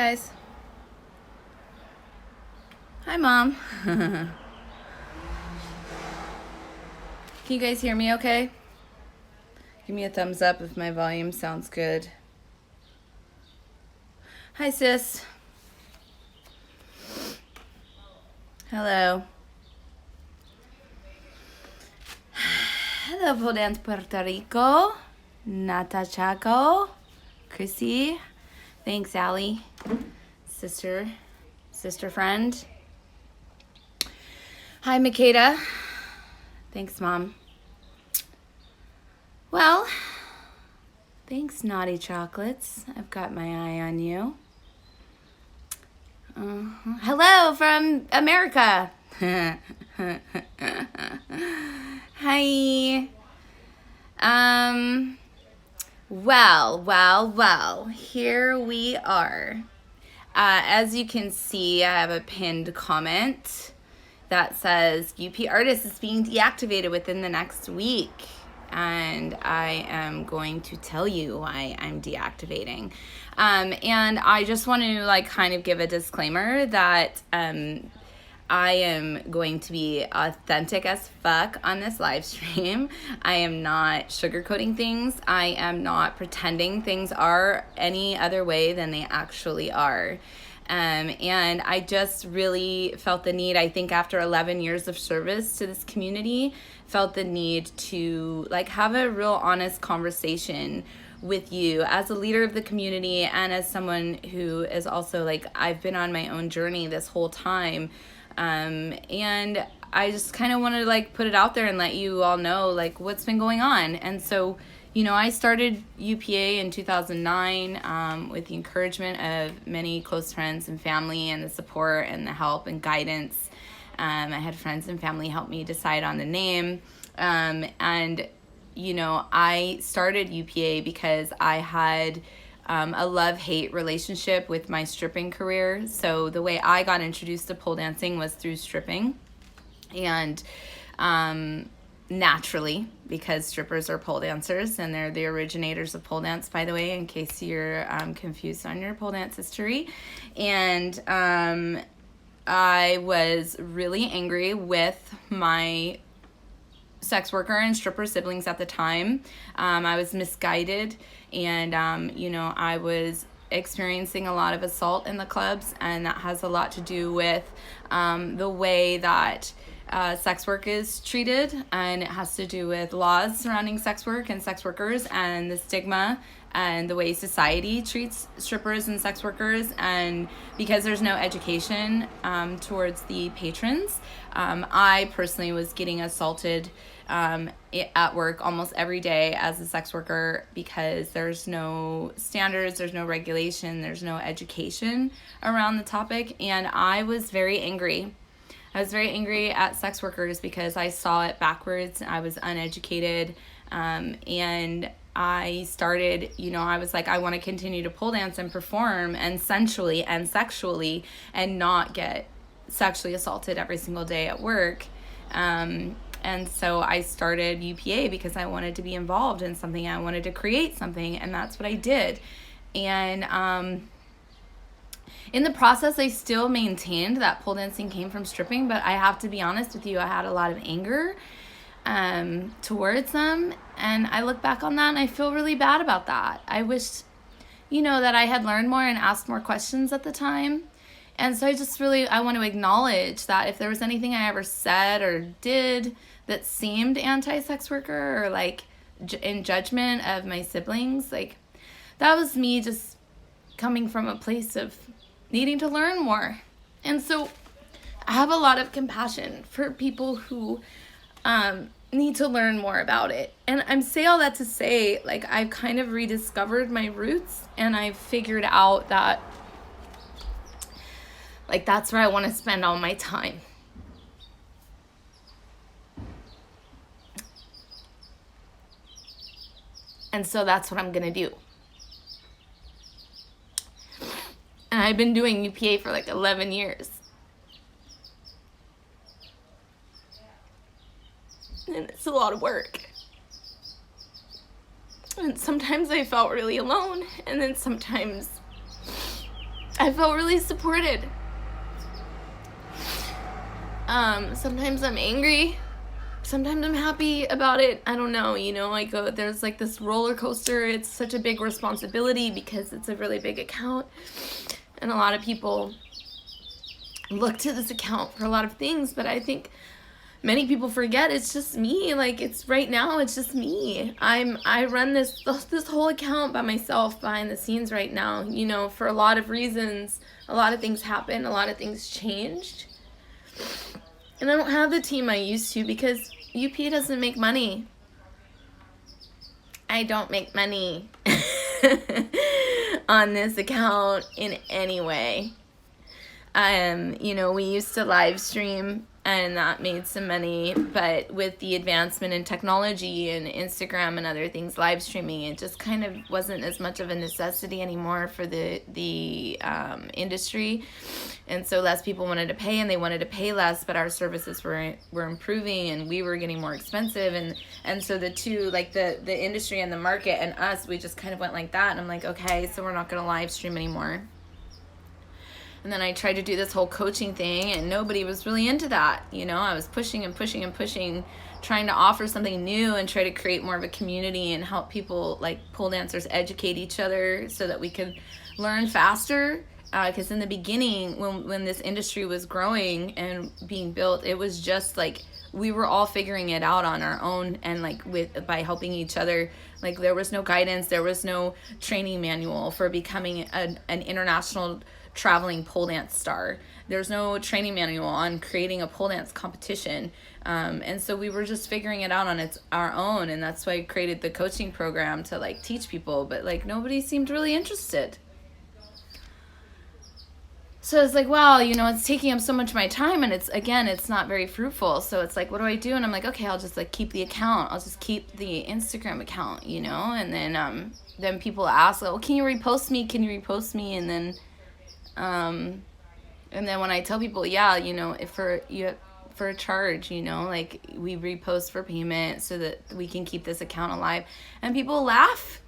Guys. Hi, Mom. Can you guys hear me okay? Give me a thumbs up if my volume sounds good. Hi, sis. Hello. Hello, pole dance Puerto Rico. Nata Chaco. Chrissy. Thanks, Allie. Sister friend. Hi, Makeda. Thanks, Mom. Well, thanks, Naughty Chocolates. I've got my eye on you. Hello from America. Hi. Well, here we are. As you can see, I have a pinned comment that says UP artist is being deactivated within the next week. And I am going to tell you why I'm deactivating. And I just want to kind of give a disclaimer that I am going to be authentic as fuck on this live stream. I am not sugarcoating things. I am not pretending things are any other way than they actually are. And I just really felt the need, I think after 11 years of service to this community, felt the need to have a real honest conversation with you as a leader of the community and as someone who is also I've been on my own journey this whole time. And I just kind of wanted to put it out there and let you all know what's been going on. And so, I started UPA in 2009 with the encouragement of many close friends and family and the support and the help and guidance. I had friends and family help me decide on the name. And I started UPA because I had a love-hate relationship with my stripping career. So the way I got introduced to pole dancing was through stripping. And naturally, because strippers are pole dancers, and they're the originators of pole dance, by the way, in case you're confused on your pole dance history. And I was really angry with my sex worker and stripper siblings at the time. I was misguided, and I was experiencing a lot of assault in the clubs, and that has a lot to do with the way that sex work is treated, and it has to do with laws surrounding sex work and sex workers and the stigma and the way society treats strippers and sex workers. And because there's no education towards the patrons, I personally was getting assaulted at work almost every day as a sex worker because there's no standards, there's no regulation, there's no education around the topic. And I was very angry. I was very angry at sex workers because I saw it backwards. I was uneducated, and I started, I was I want to continue to pole dance and perform and sensually and sexually and not get sexually assaulted every single day at work. And so I started UPA because I wanted to be involved in something. I wanted to create something, and that's what I did. And in the process, I still maintained that pole dancing came from stripping, but I have to be honest with you, I had a lot of anger towards them, and I look back on that and I feel really bad about that. I wished, that I had learned more and asked more questions at the time. And so I want to acknowledge that if there was anything I ever said or did that seemed anti-sex worker or in judgment of my siblings, that was me just coming from a place of needing to learn more. And so I have a lot of compassion for people who need to learn more about it. And I'm say all that to say, I've kind of rediscovered my roots, and I've figured out that that's where I want to spend all my time. And so that's what I'm going to do. And I've been doing UPA for 11 years. And it's a lot of work. And sometimes I felt really alone. And then sometimes I felt really supported. Sometimes I'm angry. Sometimes I'm happy about it. I don't know, there's like this roller coaster. It's such a big responsibility because it's a really big account. And a lot of people look to this account for a lot of things, but I think many people forget it's just me. Like, it's right now, it's just me. I run this whole account by myself behind the scenes right now, for a lot of reasons. A lot of things happened, a lot of things changed. And I don't have the team I used to because UPA doesn't make money. I don't make money on this account in any way. We used to live stream and that made some money, but with the advancement in technology and Instagram and other things, live streaming, it just kind of wasn't as much of a necessity anymore for the industry. And so less people wanted to pay, and they wanted to pay less, but our services were improving and we were getting more expensive. And so the two, like the industry and the market and us, we just kind of went like that. And I'm like, okay, so we're not going to live stream anymore. And then I tried to do this whole coaching thing, and nobody was really into that. I was pushing and pushing and pushing, trying to offer something new and try to create more of a community and help people, like pole dancers, educate each other so that we could learn faster. Because in the beginning, when this industry was growing and being built, it was just like we were all figuring it out on our own, and like by helping each other. Like, there was no guidance, there was no training manual for becoming an international traveling pole dance star. There's no training manual on creating a pole dance competition. And so we were just figuring it out on our own. And that's why I created the coaching program to like teach people, but like nobody seemed really interested. So it's like, wow, it's taking up so much of my time, and it's not very fruitful. So it's like, what do I do? And I'm like, okay, I'll just like keep the account. I'll just keep the Instagram account, and then people ask, well, can you repost me? Can you repost me? And then when I tell people, yeah, for a charge, like we repost for payment so that we can keep this account alive. And people laugh.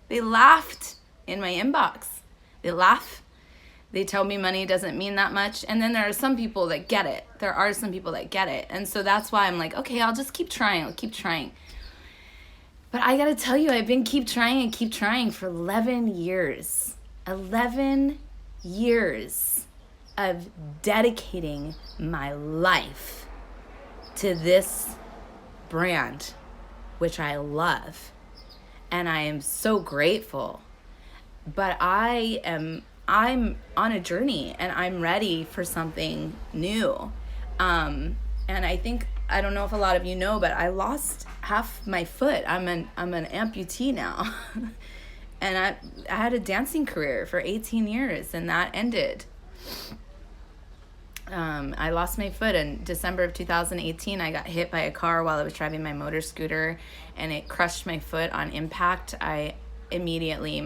They laughed in my inbox. They laugh. They tell me money doesn't mean that much. And then there are some people that get it. There are some people that get it. And so that's why I'm like, okay, I'll just keep trying. I'll keep trying. But I got to tell you, I've been keep trying for 11 years. 11 years of dedicating my life to this brand, which I love. And I am so grateful. But I'm on a journey, and I'm ready for something new. And I don't know if a lot of you know, but I lost half my foot. I'm an amputee now. And I had a dancing career for 18 years, and that ended. I lost my foot in December of 2018. I got hit by a car while I was driving my motor scooter, and it crushed my foot on impact. Immediately,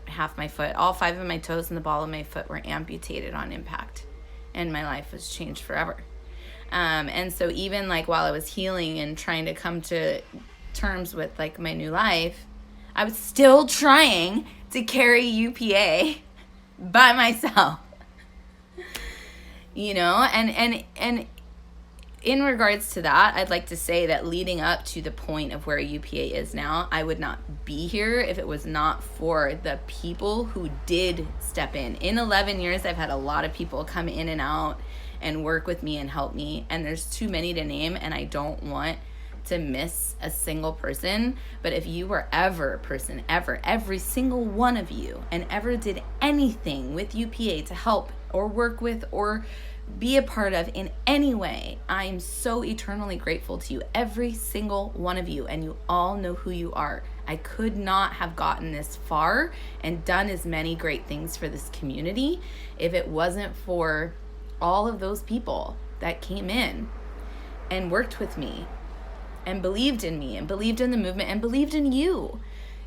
half my foot, all 5 of my toes and the ball of my foot were amputated on impact, and my life was changed forever. And so even like while I was healing and trying to come to terms with like my new life, I was still trying to carry UPA by myself, and in regards to that, I'd like to say that leading up to the point of where UPA is now, I would not be here if it was not for the people who did step in. In 11 years, I've had a lot of people come in and out and work with me and help me, and there's too many to name, and I don't want to miss a single person. But if you were ever a person, every single one of you, and ever did anything with UPA to help or work with or be a part of in any way, I am so eternally grateful to you, every single one of you, and you all know who you are. I could not have gotten this far and done as many great things for this community if it wasn't for all of those people that came in and worked with me and believed in me and believed in the movement and believed in you.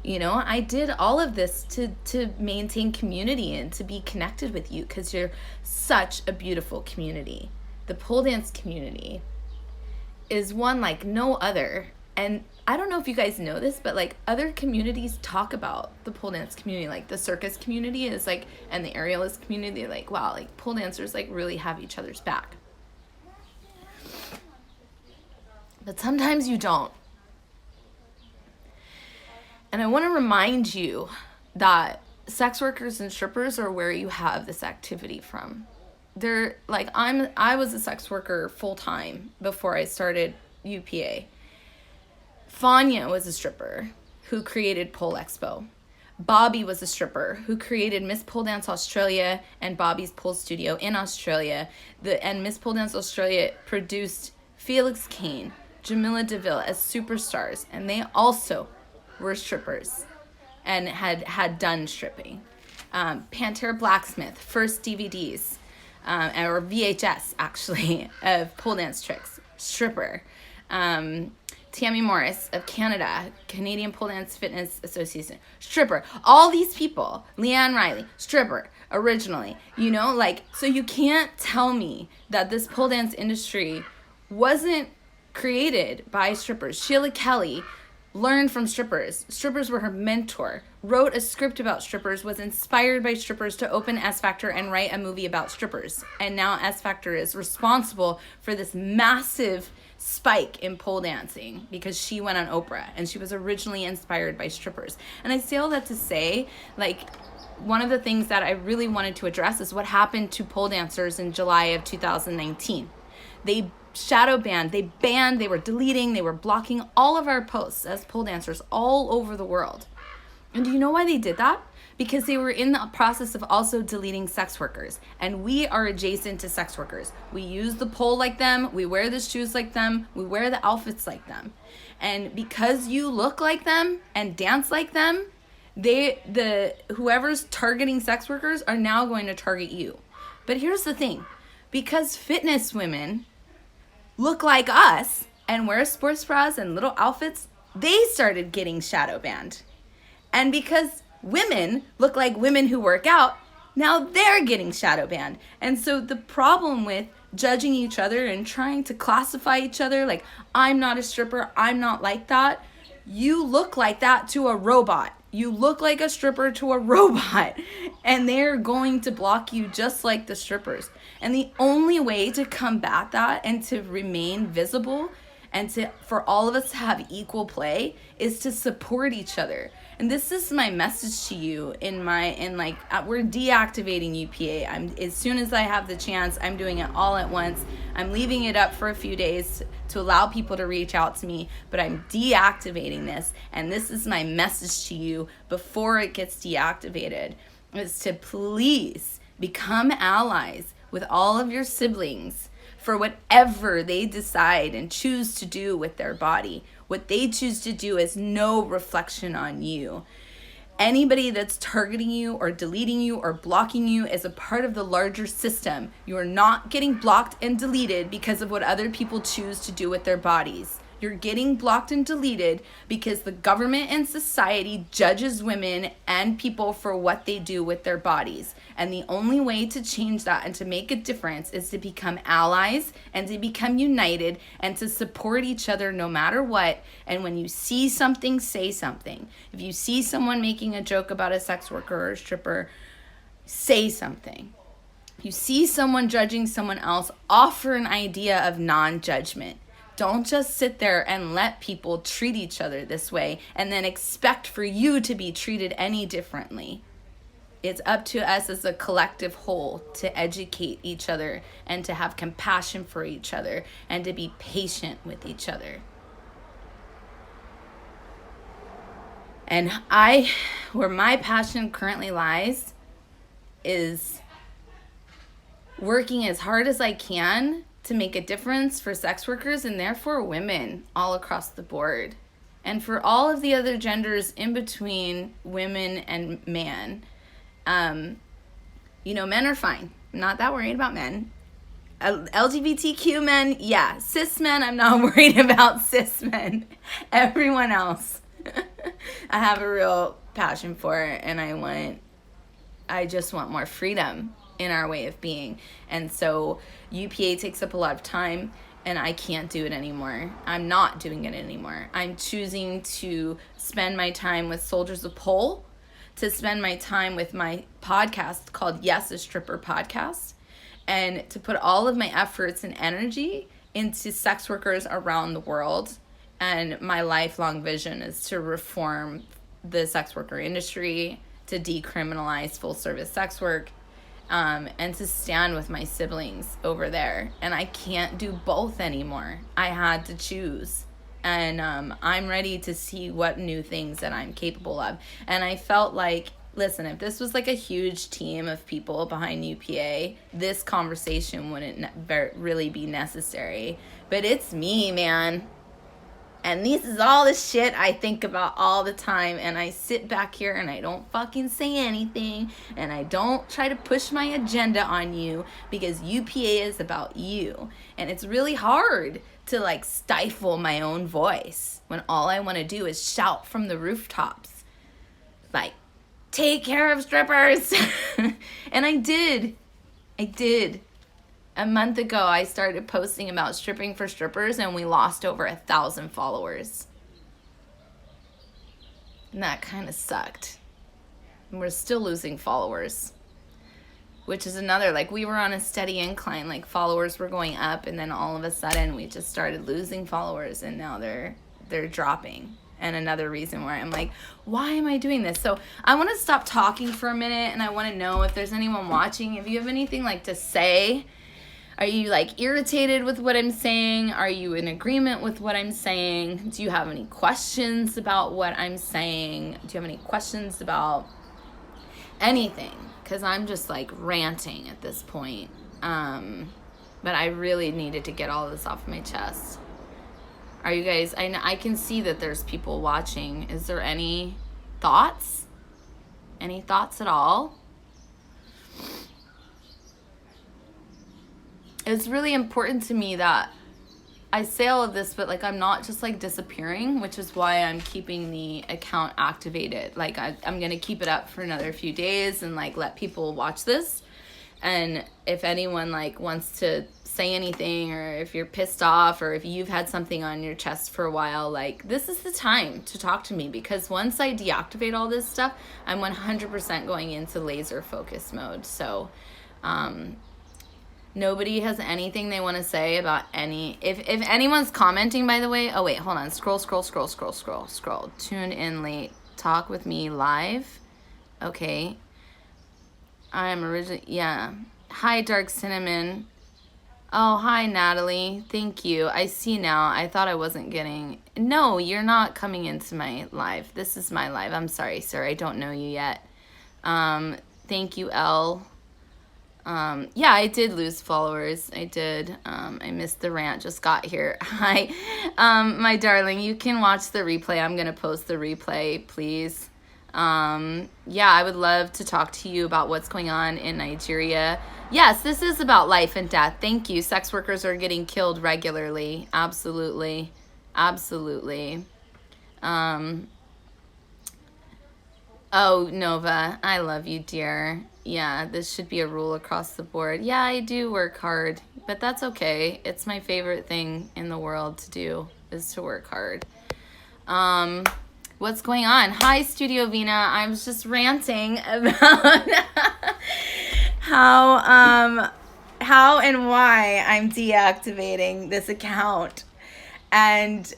I did all of this to maintain community and to be connected with you, because you're such a beautiful community. The pole dance community is one like no other. And I don't know if you guys know this, but like other communities talk about the pole dance community, like the circus community is like, and the aerialist community, like, wow, like pole dancers like really have each other's back. But sometimes you don't. And I want to remind you that sex workers and strippers are where you have this activity from. They're like, I was a sex worker full time before I started UPA. Fanya was a stripper who created Pole Expo. Bobby was a stripper who created Miss Pole Dance Australia and Bobby's Pole Studio in Australia. And Miss Pole Dance Australia produced Felix Kane, Jamila DeVille as superstars, and they also were strippers and had done stripping. Pantera Blacksmith, first DVDs, or VHS actually, of pole dance tricks, stripper. Tammy Morris of Canada, Canadian Pole Dance Fitness Association, stripper. All these people, Leanne Riley, stripper, originally. You know, like, so you can't tell me that this pole dance industry wasn't created by strippers. Sheila Kelly learned from strippers. Strippers were her mentor, wrote a script about strippers, was inspired by strippers to open S Factor and write a movie about strippers. And now S Factor is responsible for this massive spike in pole dancing because she went on Oprah and she was originally inspired by strippers. And I say all that to say, like, one of the things that I really wanted to address is what happened to pole dancers in July of 2019. They shadow banned, they were deleting, they were blocking all of our posts as pole dancers all over the world. And do you know why they did that? Because they were in the process of also deleting sex workers. And we are adjacent to sex workers. We use the pole like them, we wear the shoes like them, we wear the outfits like them. And because you look like them and dance like them, whoever's targeting sex workers are now going to target you. But here's the thing, because fitness women look like us and wear sports bras and little outfits, they started getting shadow banned. And because women look like women who work out, now they're getting shadow banned. And so the problem with judging each other and trying to classify each other, like, I'm not a stripper, I'm not like that, you look like that to a robot. You look like a stripper to a robot, and they're going to block you just like the strippers. And the only way to combat that and to remain visible and for all of us to have equal play is to support each other. And this is my message to you we're deactivating UPA. As soon as I have the chance, I'm doing it all at once. I'm leaving it up for a few days to allow people to reach out to me, but I'm deactivating this. And this is my message to you before it gets deactivated, is to please become allies with all of your siblings for whatever they decide and choose to do with their body. What they choose to do is no reflection on you. Anybody that's targeting you or deleting you or blocking you is a part of the larger system. You are not getting blocked and deleted because of what other people choose to do with their bodies. You're getting blocked and deleted because the government and society judges women and people for what they do with their bodies. And the only way to change that and to make a difference is to become allies and to become united and to support each other no matter what. And when you see something, say something. If you see someone making a joke about a sex worker or a stripper, say something. If you see someone judging someone else, offer an idea of non-judgment. Don't just sit there and let people treat each other this way and then expect for you to be treated any differently. It's up to us as a collective whole to educate each other and to have compassion for each other and to be patient with each other. And where my passion currently lies is working as hard as I can to make a difference for sex workers and therefore women all across the board. And for all of the other genders in between women and man. Men are fine. I'm not that worried about men. LGBTQ men, yeah. Cis men, I'm not worried about cis men. Everyone else, I have a real passion for, and I just want more freedom in our way of being. And so UPA takes up a lot of time, and I can't do it anymore. I'm not doing it anymore. I'm choosing to spend my time with Soldiers of Pole, to spend my time with my podcast called Yes, a Stripper Podcast, and to put all of my efforts and energy into sex workers around the world. And my lifelong vision is to reform the sex worker industry, to decriminalize full service sex work, and to stand with my siblings over there. And I can't do both anymore. I had to choose. And I'm ready to see what new things that I'm capable of. And I felt like, listen, if this was like a huge team of people behind UPA, this conversation wouldn't really be necessary. But it's me, man. And this is all the shit I think about all the time. And I sit back here and I don't fucking say anything. And I don't try to push my agenda on you, because UPA is about you. And it's really hard to like stifle my own voice when all I want to do is shout from the rooftops. Like, take care of strippers. And I did. A month ago, I started posting about stripping for strippers, and we lost over 1,000 followers. And that kind of sucked. And we're still losing followers, which is another, like, we were on a steady incline. Like, followers were going up, and then all of a sudden we just started losing followers, and now they're dropping. And another reason why I'm like, why am I doing this? So I want to stop talking for a minute, and I want to know if there's anyone watching, if you have anything like to say. Are you like irritated with what I'm saying? Are you in agreement with what I'm saying? Do you have any questions about what I'm saying? Do you have any questions about anything? Because I'm just like ranting at this point. But I really needed to get all this off my chest. Are you guys, I can see that there's people watching. Is there any thoughts? Any thoughts at all? It's really important to me that I say all of this, but like I'm not just like disappearing, which is why I'm keeping the account activated. Like I'm going to keep it up for another few days and like let people watch this. And if anyone like wants to say anything, or if you're pissed off, or if you've had something on your chest for a while, like this is the time to talk to me, because once I deactivate all this stuff, I'm 100% going into laser focus mode. So, nobody has anything they want to say about any... If anyone's commenting, by the way... Oh, wait, hold on. Scroll. Tune in late. Talk with me live. Okay. I'm originally... Yeah. Hi, Dark Cinnamon. Oh, hi, Natalie. Thank you. I see now. I thought I wasn't getting... No, you're not coming into my live. This is my live. I'm sorry, sir. I don't know you yet. Thank you, Elle. Yeah, I did lose followers. I did. I missed the rant, just got here. Hi, my darling, you can watch the replay. I'm going to post the replay, please. Yeah, I would love to talk to you about what's going on in Nigeria. Yes, this is about life and death. Thank you. Sex workers are getting killed regularly. Absolutely. Oh, Nova, I love you, dear. Yeah, this should be a rule across the board. Yeah, I do work hard, but that's okay. It's my favorite thing in the world to do, is to work hard. What's going on? Hi, Studio Vina. I was just ranting about how and why I'm deactivating this account. And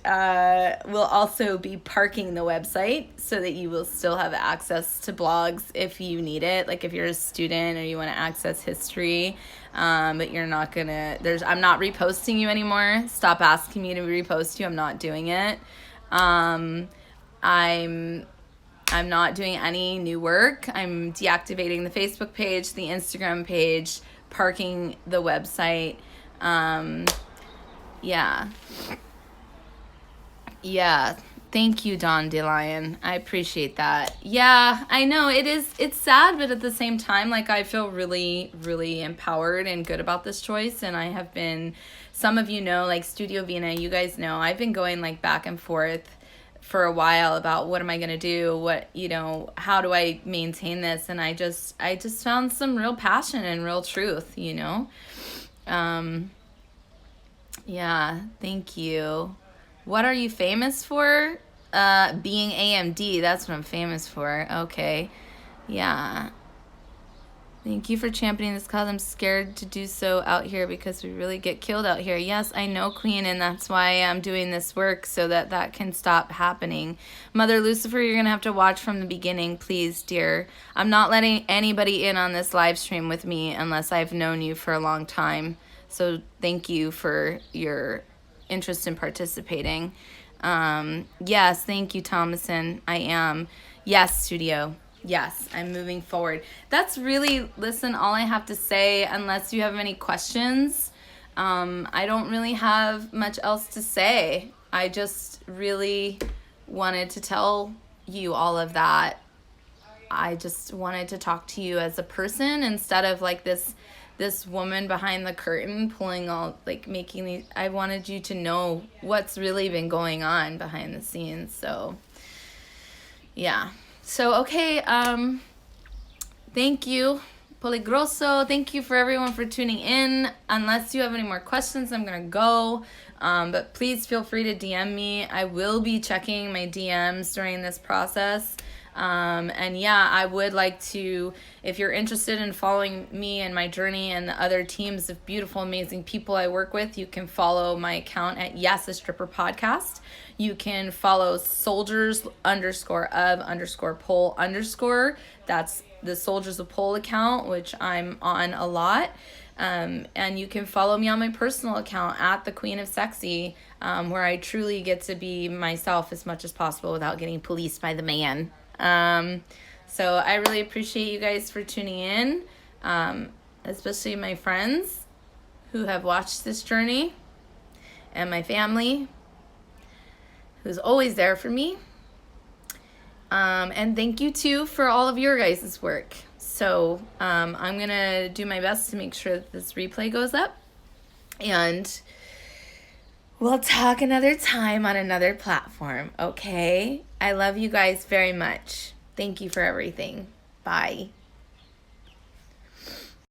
we'll also be parking the website so that you will still have access to blogs if you need it. Like if you're a student or you want to access history, but you're not gonna, I'm not reposting you anymore. Stop asking me to repost you. I'm not doing it. I'm not doing any new work. I'm deactivating the Facebook page, the Instagram page, parking the website. Yeah, thank you, Don DeLion. I appreciate that. Yeah, I know it's sad, but at the same time, like I feel really, really empowered and good about this choice. And I have been, some of you know, like Studio Vina, you guys know, I've been going like back and forth for a while about what am I going to do? What, how do I maintain this? And I just found some real passion and real truth, Yeah, thank you. What are you famous for? Being AMD. That's what I'm famous for. Okay. Yeah. Thank you for championing this cause. I'm scared to do so out here because we really get killed out here. Yes, I know, Queen, and that's why I'm doing this work so that that can stop happening. Mother Lucifer, you're going to have to watch from the beginning, please, dear. I'm not letting anybody in on this live stream with me unless I've known you for a long time. So thank you for your interest in participating. Yes, thank you, Thomason. I am. Yes, studio. Yes, I'm moving forward. That's really, listen, all I have to say, unless you have any questions. I don't really have much else to say. I just really wanted to tell you all of that. I just wanted to talk to you as a person instead of like this woman behind the curtain pulling all, like making these. I wanted you to know what's really been going on behind the scenes. So, yeah. So, okay, thank you, Poligroso. Thank you for everyone for tuning in. Unless you have any more questions, I'm going to go. But please feel free to DM me. I will be checking my DMs during this process. And yeah, I would like to, if you're interested in following me and my journey and the other teams of beautiful, amazing people I work with, you can follow my account at Yes, a Stripper Podcast. You can follow soldiers_of_pole_. That's the Soldiers of Pole account, which I'm on a lot. And you can follow me on my personal account at the Queen of Sexy, where I truly get to be myself as much as possible without getting policed by the man. So I really appreciate you guys for tuning in, especially my friends who have watched this journey, and my family who's always there for me. And thank you too for all of your guys' work. So I'm going to do my best to make sure that this replay goes up. And we'll talk another time on another platform, okay? I love you guys very much. Thank you for everything. Bye.